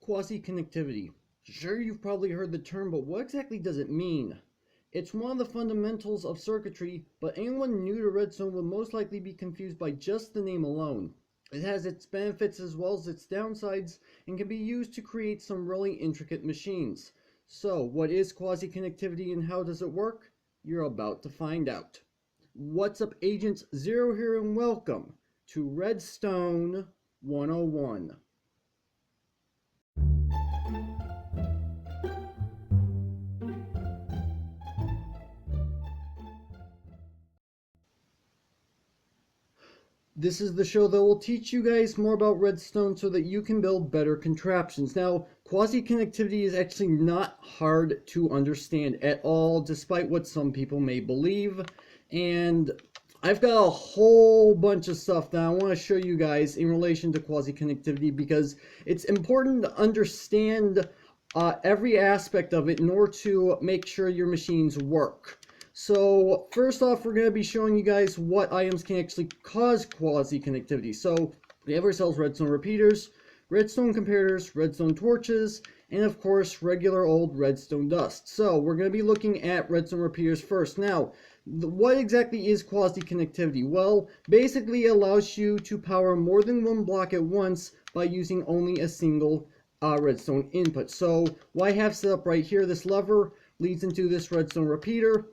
Quasi-connectivity. Sure, you've probably heard the term, but what exactly does it mean? It's one of the fundamentals of circuitry, but anyone new to Redstone will most likely be confused by just the name alone. It has its benefits as well as its downsides and can be used to create some really intricate machines. So, what is quasi-connectivity and how does it work? You're about to find out. What's up, Agents Zero here, and welcome to Redstone 101. This is the show that will teach you guys more about Redstone so that you can build better contraptions. Now, quasi-connectivity is actually not hard to understand at all, despite what some people may believe. And I've got a whole bunch of stuff that I want to show you guys in relation to quasi-connectivity because it's important to understand every aspect of it in order to make sure your machines work. So first off, we're going to be showing you guys what items can actually cause quasi-connectivity. So we have ourselves redstone repeaters, redstone comparators, redstone torches, and of course regular old redstone dust. So we're going to be looking at redstone repeaters first. Now, what exactly is quasi-connectivity? Well, basically it allows you to power more than one block at once by using only a single redstone input. So what I have set up right here, this lever leads into this redstone repeater,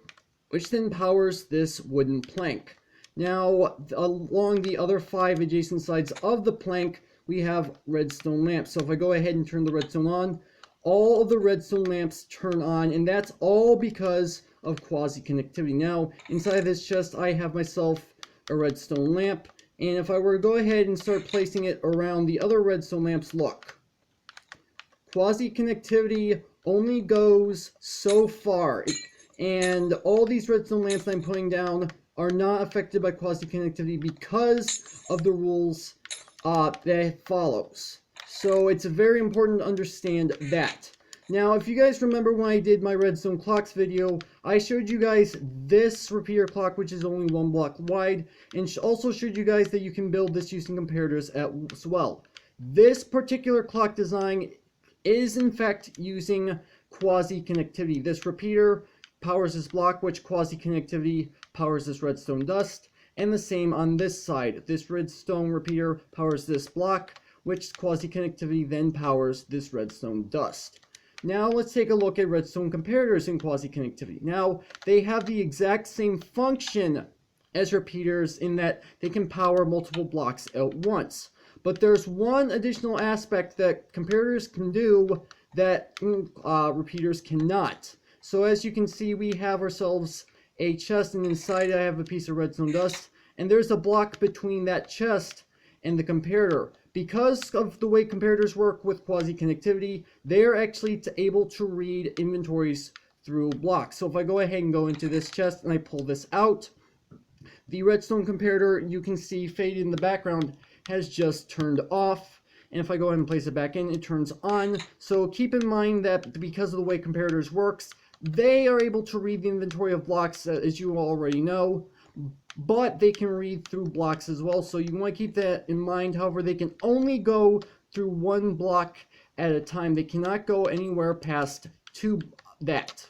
which then powers this wooden plank. Now, along the other 5 adjacent sides of the plank, we have redstone lamps. So if I go ahead and turn the redstone on, all of the redstone lamps turn on, and that's all because of quasi-connectivity. Now, inside this chest, I have myself a redstone lamp, and if I were to go ahead and start placing it around the other redstone lamps, look. Quasi-connectivity only goes so far. And all these redstone lamps that I'm putting down are not affected by quasi-connectivity because of the rules that it follows. So it's very important to understand that. Now, if you guys remember when I did my redstone clocks video, I showed you guys this repeater clock, which is only 1 block wide, and also showed you guys that you can build this using comparators as well. This particular clock design is in fact using quasi-connectivity. This repeater powers this block, which quasi-connectivity powers this redstone dust, and the same on this side. This redstone repeater powers this block, which quasi-connectivity then powers this redstone dust. Now let's take a look at redstone comparators in quasi-connectivity. Now, they have the exact same function as repeaters in that they can power multiple blocks at once. But there's one additional aspect that comparators can do that repeaters cannot. So as you can see, we have ourselves a chest, and inside I have a piece of redstone dust, and there's a block between that chest and the comparator. Because of the way comparators work with quasi-connectivity, they're actually able to read inventories through blocks. So if I go ahead and go into this chest and I pull this out, the redstone comparator, you can see faded in the background, has just turned off. And if I go ahead and place it back in, it turns on. So keep in mind that because of the way comparators works, they are able to read the inventory of blocks, as you already know, but they can read through blocks as well. So you want to keep that in mind. However, they can only go through 1 block at a time. They cannot go anywhere past that.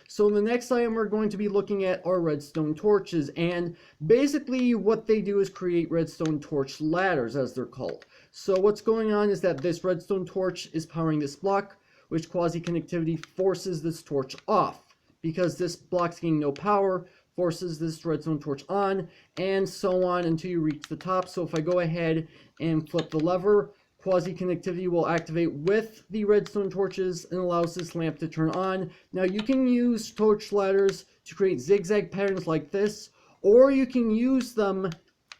So the next item we're going to be looking at are redstone torches, and basically what they do is create redstone torch ladders, as they're called. So what's going on is that this redstone torch is powering this block, which quasi-connectivity forces this torch off. Because this block's getting no power, forces this redstone torch on, and so on until you reach the top. So if I go ahead and flip the lever, quasi-connectivity will activate with the redstone torches and allows this lamp to turn on. Now you can use torch ladders to create zigzag patterns like this, or you can use them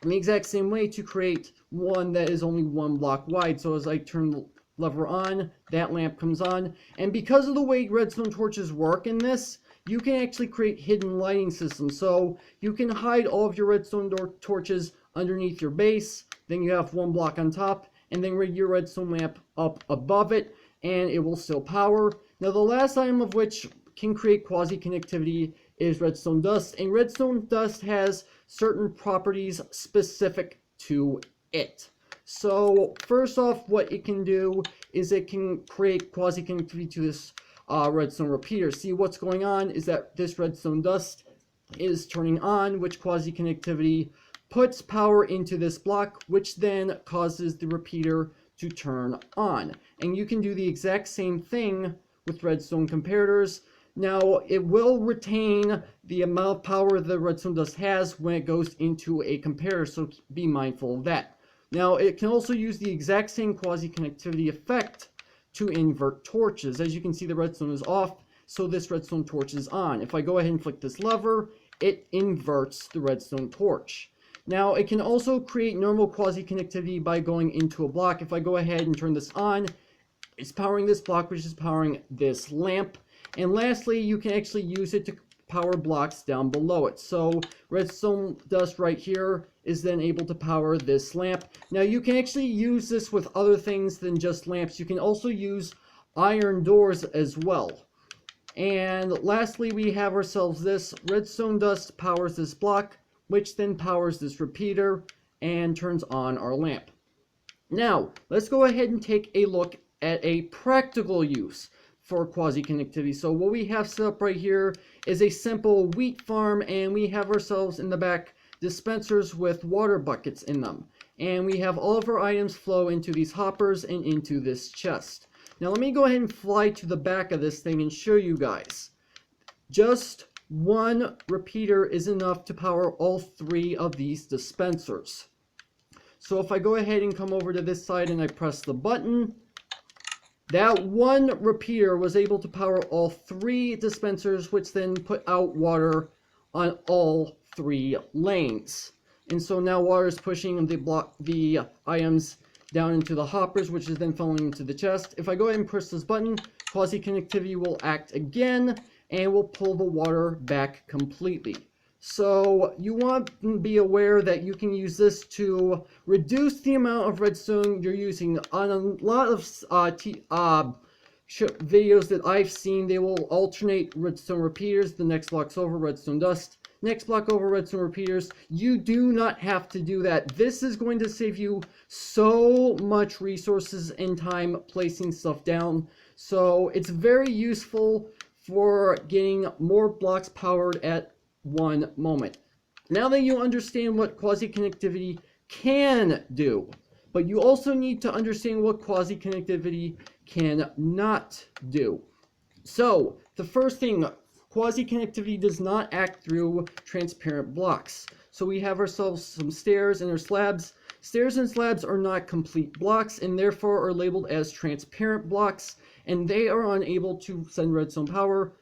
in the exact same way to create one that is only 1 block wide. So as I turn the lever on, that lamp comes on, and because of the way redstone torches work in this, you can actually create hidden lighting systems. So you can hide all of your redstone torches underneath your base, then you have 1 block on top, and then rig your redstone lamp up above it, and it will still power. Now the last item of which can create quasi-connectivity is redstone dust, and redstone dust has certain properties specific to it. So first off, what it can do is it can create quasi-connectivity to this redstone repeater. See, what's going on is that this redstone dust is turning on, which quasi-connectivity puts power into this block, which then causes the repeater to turn on. And you can do the exact same thing with redstone comparators. Now, it will retain the amount of power the redstone dust has when it goes into a comparator, so be mindful of that. Now, it can also use the exact same quasi-connectivity effect to invert torches. As you can see, the redstone is off, so this redstone torch is on. If I go ahead and flick this lever, it inverts the redstone torch. Now, it can also create normal quasi-connectivity by going into a block. If I go ahead and turn this on, it's powering this block, which is powering this lamp. And lastly, you can actually use it to power blocks down below it. So redstone dust right here is then able to power this lamp. Now you can actually use this with other things than just lamps. You can also use iron doors as well. And lastly, we have ourselves this. Redstone dust powers this block, which then powers this repeater and turns on our lamp. Now, let's go ahead and take a look at a practical use for quasi-connectivity. So what we have set up right here is a simple wheat farm, and we have ourselves in the back dispensers with water buckets in them. And we have all of our items flow into these hoppers and into this chest. Now let me go ahead and fly to the back of this thing and show you guys. Just one repeater is enough to power all three of these dispensers. So if I go ahead and come over to this side and I press the button, that one repeater was able to power all three dispensers, which then put out water on all three lanes. And so now water is pushing the items down into the hoppers, which is then falling into the chest. If I go ahead and press this button, quasi-connectivity will act again and will pull the water back completely. So you want to be aware that you can use this to reduce the amount of redstone you're using. On a lot of videos that I've seen, they will alternate redstone repeaters. The next block's over, redstone dust. Next block over, redstone repeaters. You do not have to do that. This is going to save you so much resources and time placing stuff down. So it's very useful for getting more blocks powered at one moment. Now that you understand what quasi-connectivity can do, but you also need to understand what quasi-connectivity cannot do. So the first thing, quasi-connectivity does not act through transparent blocks. So we have ourselves some stairs and our slabs. Stairs and slabs are not complete blocks and therefore are labeled as transparent blocks, and they are unable to send redstone power.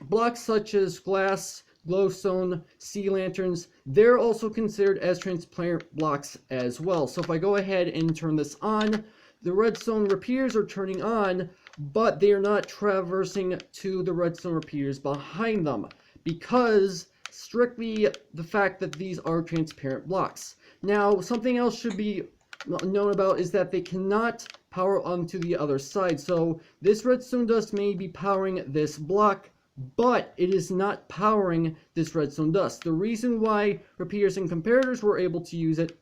Blocks such as glass, glowstone, sea lanterns, they're also considered as transparent blocks as well. So if I go ahead and turn this on, the redstone repeaters are turning on, but they are not traversing to the redstone repeaters behind them because strictly the fact that these are transparent blocks. Now, something else should be known about is that they cannot power onto the other side. So this redstone dust may be powering this block, but it is not powering this redstone dust. The reason why repeaters and comparators were able to use it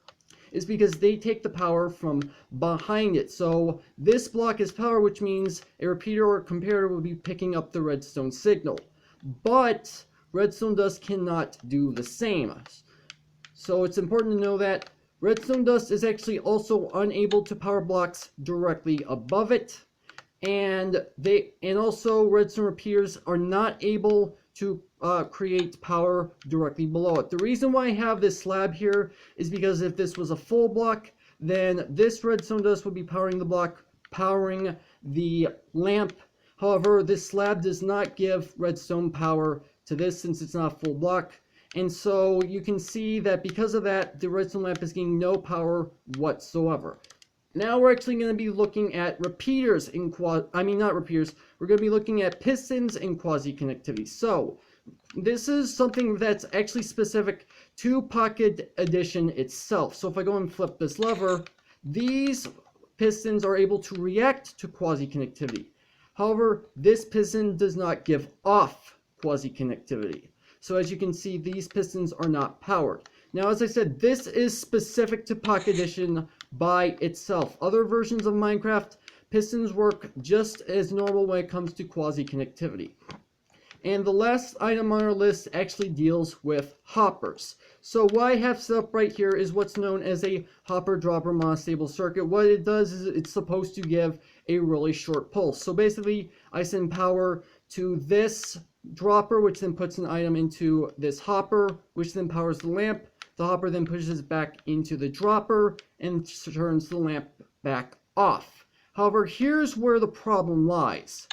is because they take the power from behind it. So this block is power, which means a repeater or a comparator will be picking up the redstone signal. But redstone dust cannot do the same. So it's important to know that redstone dust is actually also unable to power blocks directly above it. And also redstone repeaters are not able to create power directly below it. The reason why I have this slab here is because if this was a full block, then this redstone dust would be powering the block, powering the lamp. However, this slab does not give redstone power to this since it's not a full block. And so you can see that because of that, the redstone lamp is getting no power whatsoever. Now we're actually going to be looking at repeaters in we're going to be looking at pistons in quasi-connectivity. So this is something that's actually specific to Pocket Edition itself. So if I go and flip this lever, these pistons are able to react to quasi-connectivity. However, this piston does not give off quasi-connectivity. So as you can see, these pistons are not powered. Now, as I said, this is specific to Pocket Edition, by itself. Other versions of Minecraft, pistons work just as normal when it comes to quasi-connectivity. And the last item on our list actually deals with hoppers. So what I have set up right here is what's known as a hopper dropper monostable circuit. What it does is it's supposed to give a really short pulse. So basically I send power to this dropper, which then puts an item into this hopper, which then powers the lamp. The hopper then pushes back into the dropper and turns the lamp back off. However, here's where the problem lies.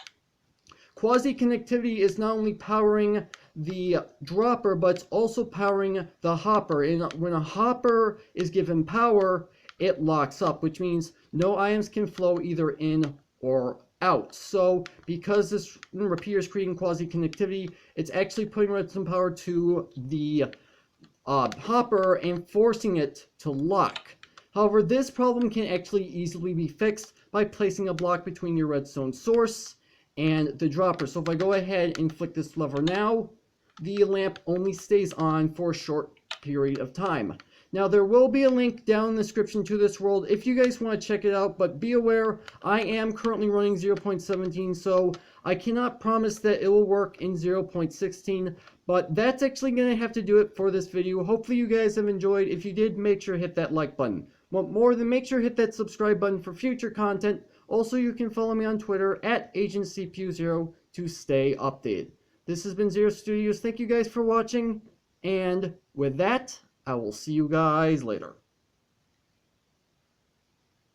Quasi-connectivity is not only powering the dropper, but it's also powering the hopper. And when a hopper is given power, it locks up, which means no items can flow either in or out. So because this repeater is creating quasi-connectivity, it's actually putting redstone power to the hopper and forcing it to lock. However, this problem can actually easily be fixed by placing a block between your redstone source and the dropper. So if I go ahead and flick this lever now, the lamp only stays on for a short period of time. Now there will be a link down in the description to this world if you guys want to check it out, but be aware I am currently running 0.17, so I cannot promise that it will work in 0.16, but that's actually going to have to do it for this video. Hopefully you guys have enjoyed. If you did, make sure to hit that like button. Want more, then make sure to hit that subscribe button for future content. Also, you can follow me on Twitter at AgentCPU0 to stay updated. This has been Zero Studios. Thank you guys for watching, and with that, I will see you guys later.